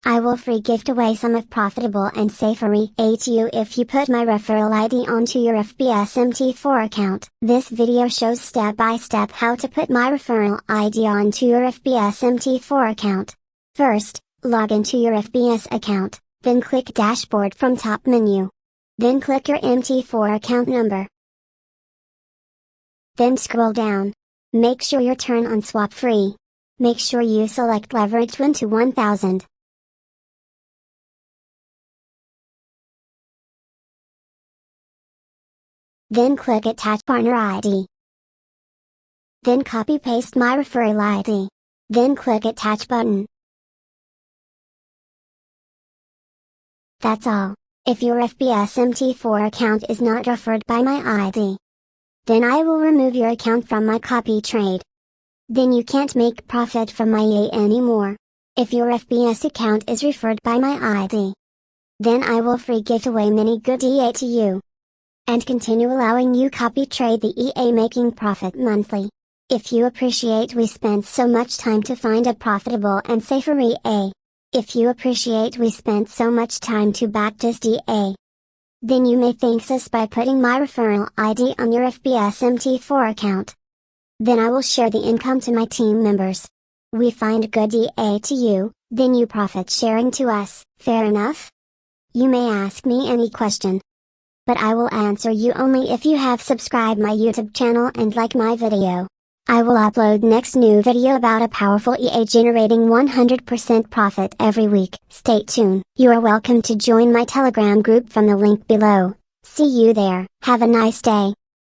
I will free gift away some of profitable and safer EA to you if you put my referral ID onto your FBS MT4 account. This video shows step by step how to put my referral ID onto your FBS MT4 account. First, log into your FBS account, then click Dashboard from top menu. Then click your MT4 account number. Then scroll down. Make sure you turn on swap free. Make sure you select leverage 1 to 1000. Then click Attach Partner ID. Then copy paste my referral ID. Then click Attach button. That's all. If your FBS MT4 account is not referred by my ID, then I will remove your account from my copy trade. Then you can't make profit from my EA anymore. If your FBS account is referred by my ID, then I will free gift away many good EA to you, and continue allowing you copy trade the EA making profit monthly. If you appreciate we spent so much time to find a profitable and safer EA. If you appreciate we spent so much time to backtest EA, then you may thank us by putting my referral ID on your FBS MT4 account. Then I will share the income to my team members. We find good EA to you, then you profit sharing to us. Fair enough? You may ask me any question, but I will answer you only if you have subscribed my YouTube channel and like my video. I will upload next new video about a powerful EA generating 100% profit every week. Stay tuned. You are welcome to join my Telegram group from the link below. See you there. Have a nice day.